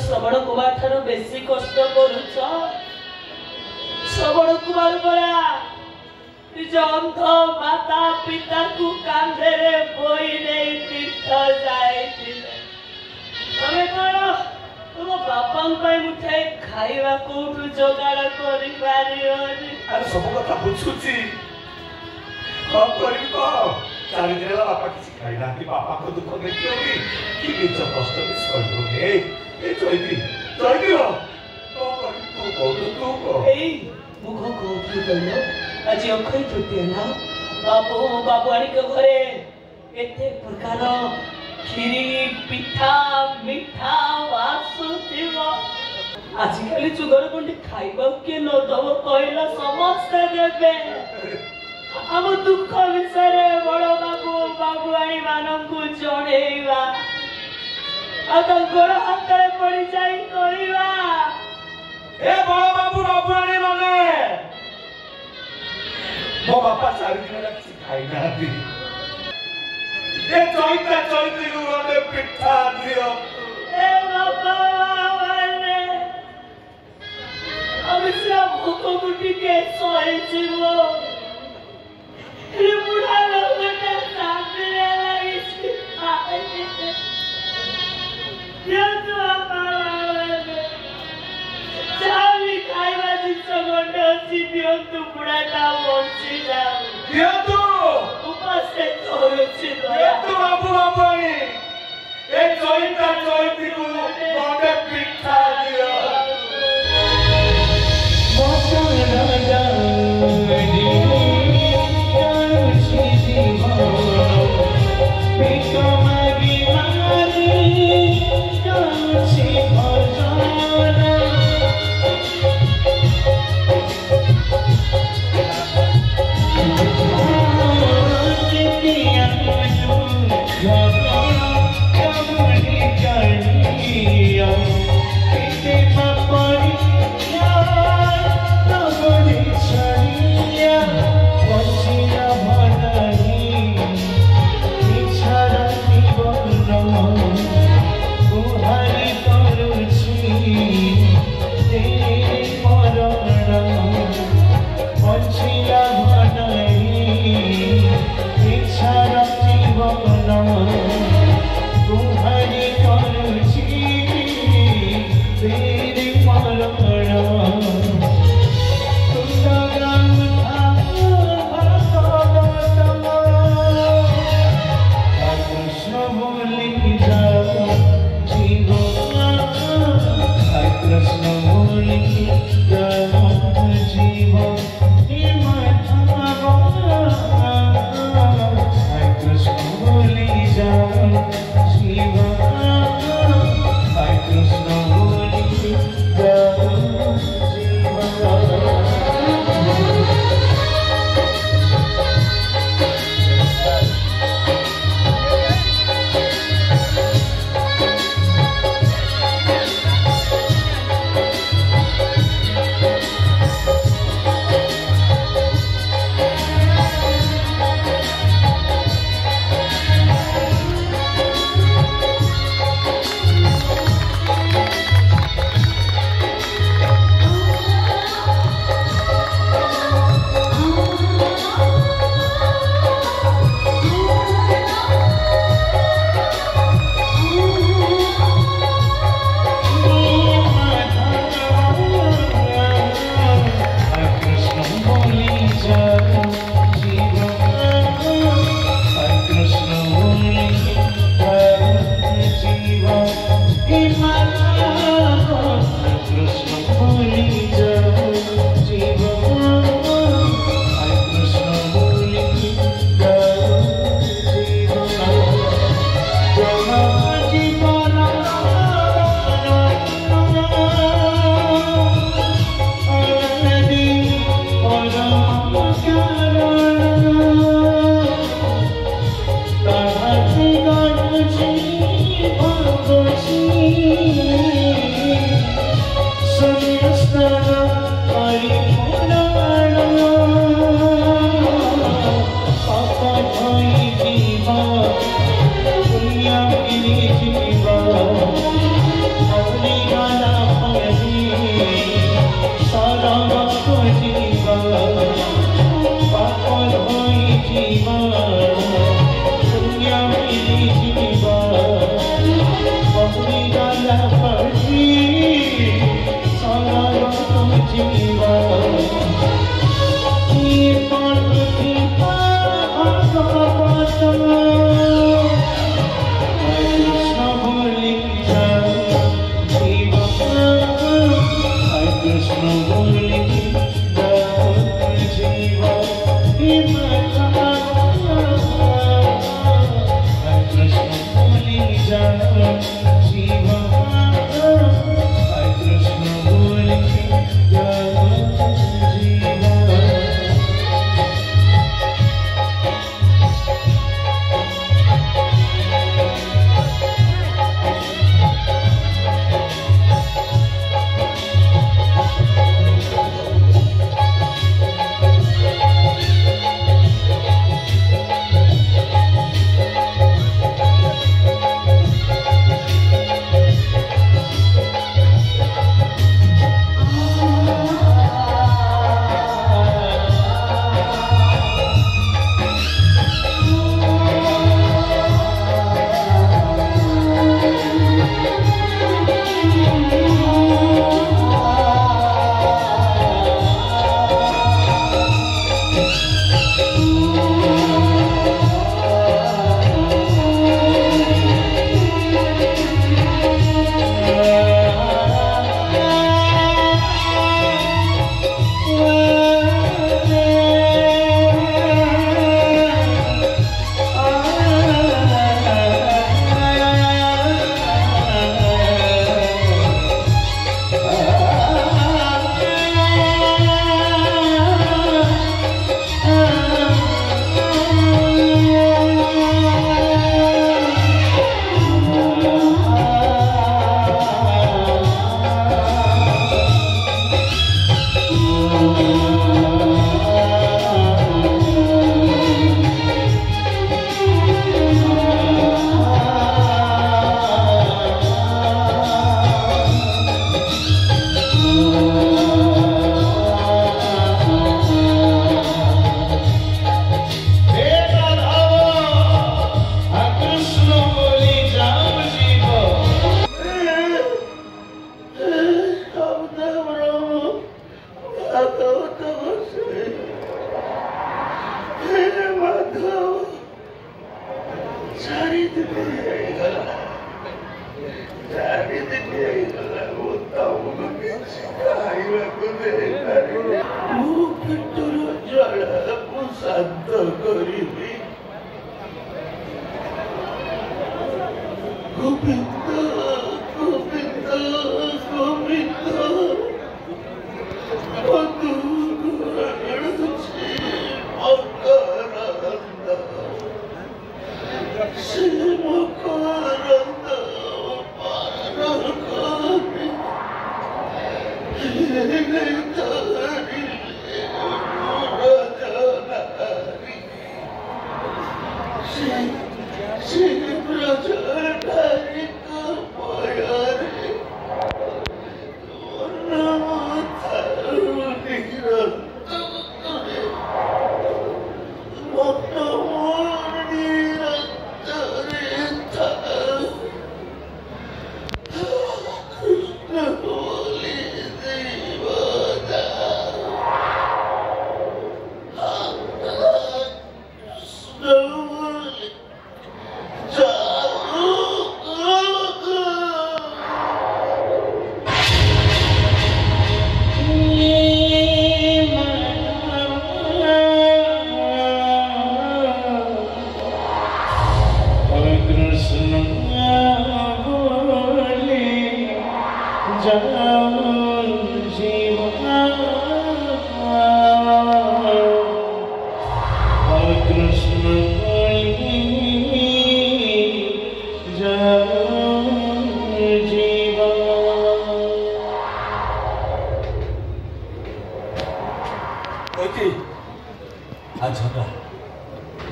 श्रवण कुमार ठारू बेसी कष्ट करुच श्रवण कुमार परा निज अंध माता पिता को कांधे बोई नहीं तीर्थ जाए तमें कौन तुम बापा मुठे खाइबा कोठू जोगाड़ कर सब कथा बुझुची कौन करी चार दिन है बापा किसी खाई ना बापा को दुख देखियोगी कि निज कष्ट भी सही ए चैती चैती हो मुख कौन आज अक्षय तृतीय ना बाबू बाबुआणी के घरे एते प्रकार खीरी पिठा मिठा आसुथिव आजिकल जुगर कोंडी खाइबा के न दब कहला समस्त देबे हम दुख विषय बड़ बाबू बाबुआणी मानकु जणेवा गोड़ हाथ पड़ जाई कहवा ए बड़ बाबू बाबुआणी माने मो बापा चार दिन किसी खाई ना ए चैता चैती गोटे पिठा दियो ए बाबा माने अब से भूख गुटी के सोई जीवो ये बुढ़ा लोगों सामने लगी ये तो हमारा चाली खाइबा जिससे गोटे अच्छी दियो तू बुढ़ा का बंची जाओ दियो तू ऊपर से तोड़ची दियो तू बाबू बाबुआणी ए चैता चैती गोटे पिठा दियो Yeah.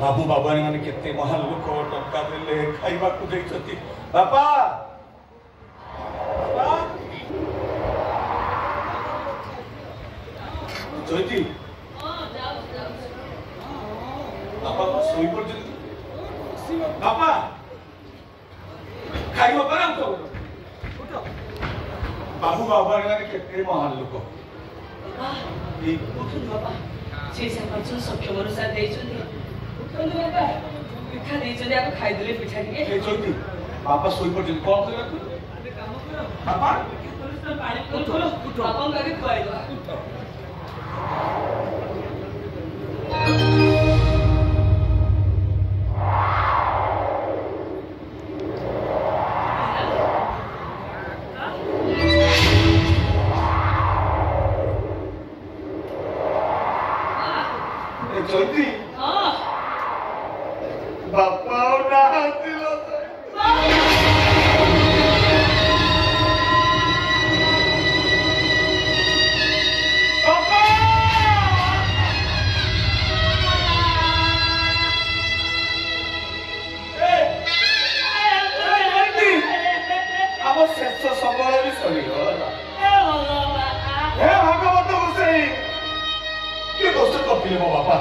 बाबू बाबा मैंने केते महान लोक टंका देले खाइबा को देछती बापा जोती बापा को सोई पड़ बापा खाइबा पर तो बाबू बाबा मैंने केते महान लोक उठुनु बाबा जे सापाचु सक्षम अनुसार ଦେଇଛନ୍ତି उठुनु बाबा पिठा ଦେଇଛନ୍ତି ଆକୁ ଖାଇଦେଲେ ପିଠା ଟିକେ ଏ ଚୈତି ବାପା ଶୋଇ ପଡିଛନ୍ତି କଣ କରିବା ତୁ ଗୋଟେ କାମ କର ବାପା ପାଣି ଉଠ ବାପାଙ୍କୁ ଆଗେ ଖୁଆଇଦବା चौथी बापा ଆମ ଶେଷ ସମୟ ବି ସରିଗଲା ହେ ଭାଗବତ ଗୋସାଇ କିଏ ଦୋଷ କରିଥିଲେ ମୋ ବାପା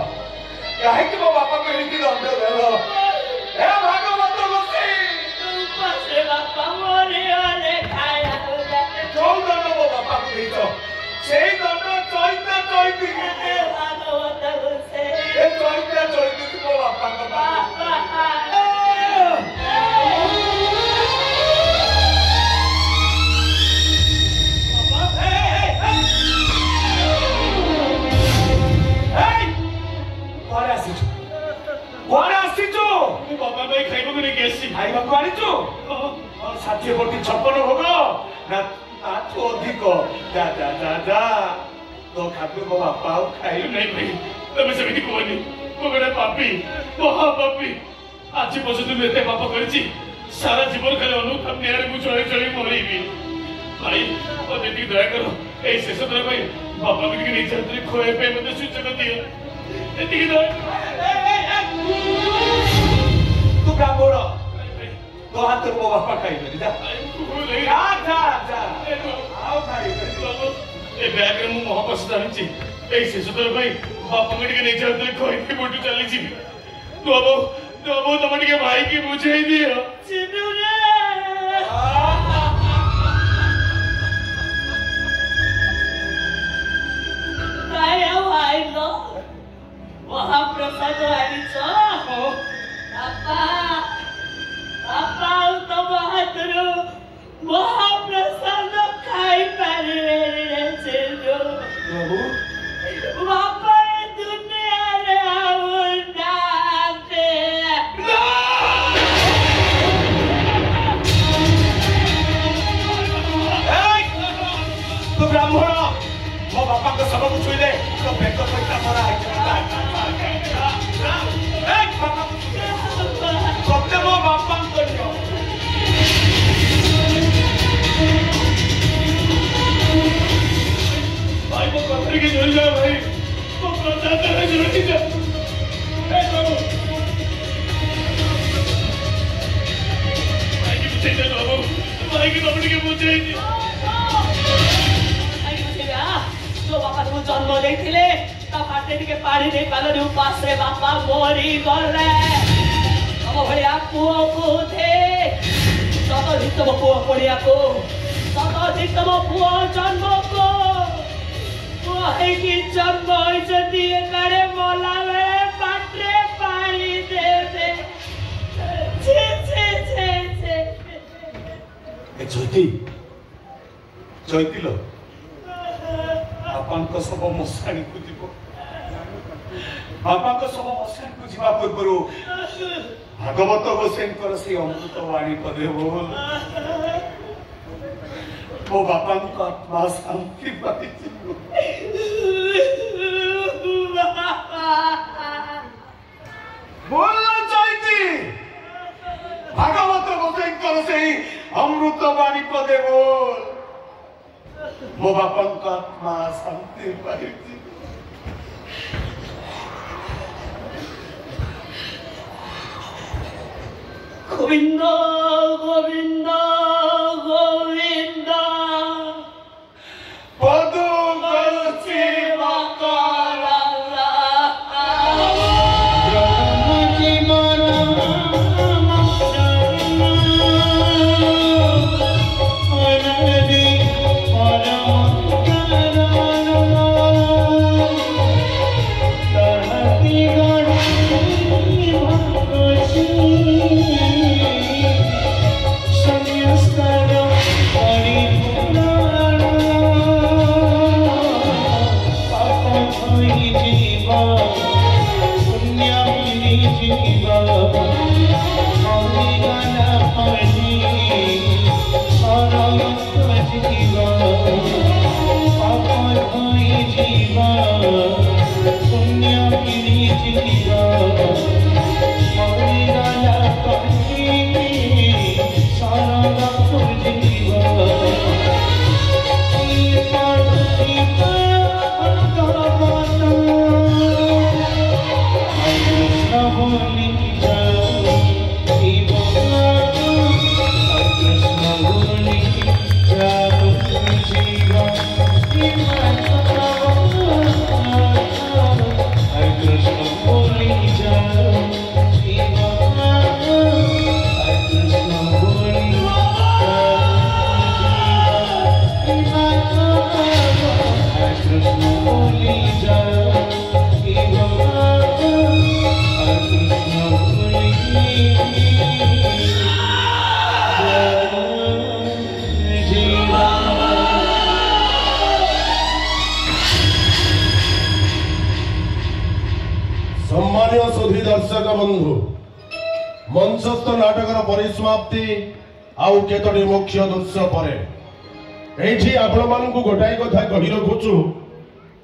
କାହିଁକି ମୋ ବାପାକୁ ଏମିତି ଦଣ୍ଡ ଦେଲ ହେ ଭାଗବତ ଗୋସାଇ ବାପା ମରିଗଲେ ଯୋଉ ଦଣ୍ଡ ମୋ ବାପାକୁ ଦେଇଛ ସେଇ ଦଣ୍ଡ ଚୈତା ଚୈତି ଭାଗବତ ଗୋସାଇ ଏ ଚୈତା ଚୈତି ମୋ ବାପାଙ୍କ ଖାଇବାକୁ ଆଣିଛୁ 60 କୋଟି 56 ଭୋଗ ନା ତାଠୁ ଅଧିକ ଯା ଯା ଯା ଯା ତୋ ଖାଦ୍ୟ ମୋ ବାପା ଆଉ ଖାଇବି ନାଇଁ ଭାଇ ତମେ ସେମିତି କୁହନି ମୁଁ ଗୋଟେ ପାପୀ ମହାପାପୀ ଆଜି ପର୍ଯ୍ୟନ୍ତ ମୁଁ ଏତେ ପାପ କରିଛି ସାରା ଜୀବନ ଖାଲି ଅନୁତାପ ନିଆରେ ମୁଁ ଚଳି ଚଳି ମରିବି ଭାଇ ମତେ ଟିକେ ଦୟା କର ଏଇ ଶେଷ ଥର ପାଇଁ ବାପାକୁ ଟିକେ ନିଜ ହାତରେ ଖୁଆଇବା ପାଇଁ ମତେ ସୁଯୋଗ ଦିଅ ଏତିକି ଦୟା ତୁ ବ୍ରାହ୍ମଣ ତୋ ହାତରୁ ମୋ ବାପା ଖାଇବେନି ଯା ଯା ଯା ଆଉ ଖାଇବେନି ଏ ବ୍ୟାଗରେ ମୁଁ ମହାପ୍ରସାଦ ଆଣିଛି ଏଇ ଶେଷ ଥର ପାଇଁ ବାପାଙ୍କୁ ଟିକେ ନିଜ ହାତରେ ଖୁଆଇକି ମୋଠୁ ଚାଲିଯିବି ତମେ ଟିକେ ଭାଇକି ବୁଝେଇ ଦିଅ ମହାପ୍ରସାଦ ଆଣିଛ ବାପା ବାପା ତମ ହାତରୁ ମହାପ୍ରସାଦ ଖାଇପାରିବେ ବାପା ଏ ଦୁନିଆରେ ଆଉ ନାହାନ୍ତି ତୁ ବ୍ରାହ୍ମଣ ମୋ ବାପାଙ୍କ ଶବକୁ ଛୁଇଁଲେ ତୋ ବେକ ପଇସା ମରା ସତ୍ୟ ମୋ ବାପାଙ୍କ भाई वो पत्थर की झोल जाओ भाई वो प्रसाद में झोल की जाओ भाई की पीछे चलो बाबू भाई की पकड़ के पूछ रही थी जो बापा तुम जन्म देते ता पाटे टिके पानी नहीं पालनी उपास रे बापा मरी गले तम भाया पुओ को थे शताधिक तम पुओ पड़िया को शताधिक तम पुओ जन्म को जन्म होते मला बेले पाटे पानी देवे चैती चैती लो बापा सब मशाणी को जीव बापा सब मशाणी को जीवा पूर्व भागवत गोसाई से अमृत वाणी पदे बोल मो बापा आत्मा शांति पाई बोल चैती भागवत गोसाई से अमृत वाणी पदे बोल मो बापा आत्मा शांति पाई गोविंद गोविंद गोविंद पदु बंधु मंचस्थ नाटकर परिसमाप्ति आउ केतोटी मुख्य दृश्य पर एठी आपण मानकु गोटाई कथा कहि रखुछु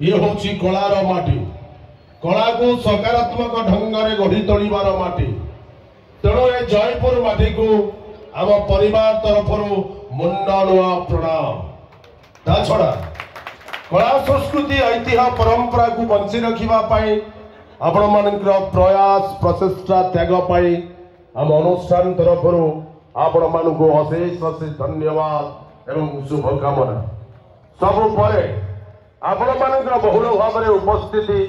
ये होची कलार माटी कला को सकारात्मक ढंग रे गढ़ी तोलिबार माटी तेणु ए जयपुर माटी को आम परिवार तरफरु मुंडनुआ प्रणाम ता छड़ा कला संस्कृति ऐतिह्य परंपरा को बंची रखिबा पाई आपण मानकर प्रयास प्रचेष्टा त्याग पाई आम अनुष्ठान तरफरु आपण मानकु अशेष अशेष धन्यवाद एवं शुभकामना सबु परे आपण मानकर बहुल भाव में उपस्थिति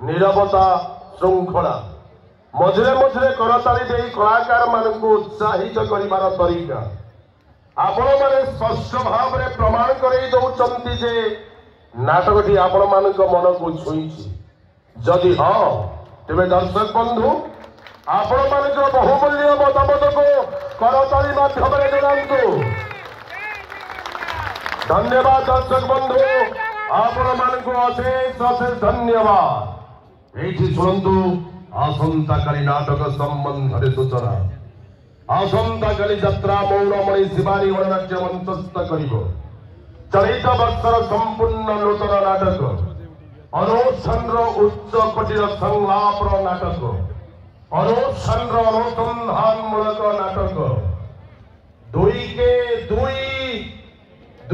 नीरवता श्रृंखला मझे मझे करताली दे कलाकार मानकु उत्साहित करिवार तरीका आपण माने स्पष्ट भाव में प्रमाण करई दउचंती जे नाटकटी आपण मानक मन को छुईछि जदि हाँ तेरे दर्शक बंधु आपण मानकर बहुमूल्य मतामत को करताली माध्यम जनातु धन्यवाद दर्शक बंधु आपण मानक अशेष अशेष धन्यवाद एठी शुणु आसंता काली नाटक संबंध में सूचना आसंता काली यात्रा मौनमणि शिवानी गणनाट्य मंचस्थ करिब चलित वर्षर संपूर्ण नूतन नाटक अनुष्ठान उच्च कोटिर संलाप नाटक अनुष्ठान अनुसंधान मूलक नाटक दुई के दुई दुई दुई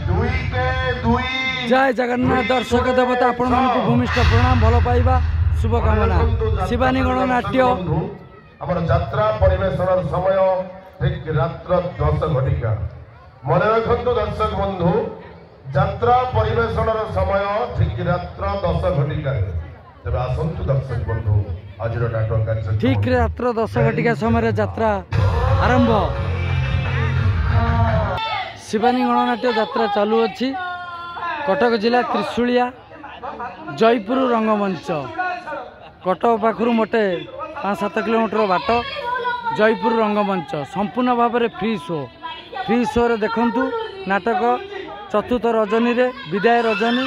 जीवन जय जगन्नाथ दर्शक देवता आपण मानक भूमिष्ठ प्रणाम भल पाइबा शुभकामना शिवानी गणनाट्य आम यात्रा परिवेशन समय ठीक रात्र 10 घटिका मन रखु दर्शक बंधु यात्रा परिवेशन समय ठीक रात्र 10 घटिका तेज आसतु दर्शक बंधु आज नाटक कार्यक्रम ठीक रात्र 10 घटिका समय यात्रा आरंभ शिवानी गणनाट्य यात्रा चालू अच्छी कटक जिला त्रिशूलिया जयपुर रंगमंच कटक पाखु मोटे 5-7 किलोमीटर बाट जयपुर रंगमंच संपूर्ण भाव में फ्री शो रे देखंतु नाटक चतुर्थ रजनी रे विदाय रजनी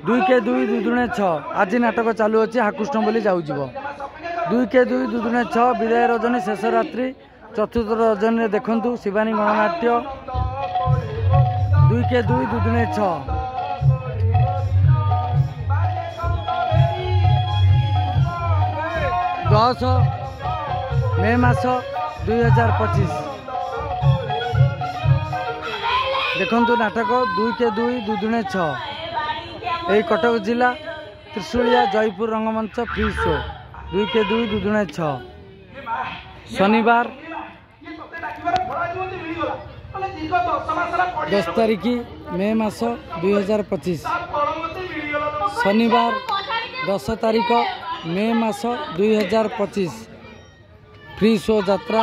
2 के 2 2 दुणे 6 आज नाटक चालू अच्छी हाकुष्ण बोली जाऊ 2 के 2 2 दुणे 6 विदाय रजनी शेष रात्रि चतुर्थ रजनी रे देखंतु शिवानी गणनाट्य 2 के 2 2 दुणे 6 10 मे मास 2025 देखंतु नाटक 2 के 2 2 दुणे 6 यही कटक जिला त्रिशूलिया जयपुर रंगमंच फ्री शो 2 के 2 2 दुणे 6 शनिवार 10 तारीख मे मास 2025 शनिवार 10 तारीख मे मास 2025 फ्री शो यात्रा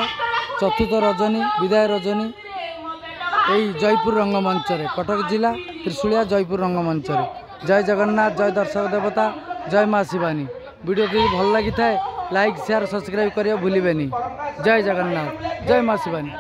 चतुर्थ रजनी विदाय रजनी यही जयपुर रंगमंच रे कटक जिला त्रिशूलिया जयपुर रंगमंच रे जय जगन्नाथ जय दर्शक देवता जय माँ शिवानी वीडियो यदि भल लगी था लाइक शेयर सब्सक्राइब करियो भूलिबेनी जय जगन्नाथ जय माँ शिवानी।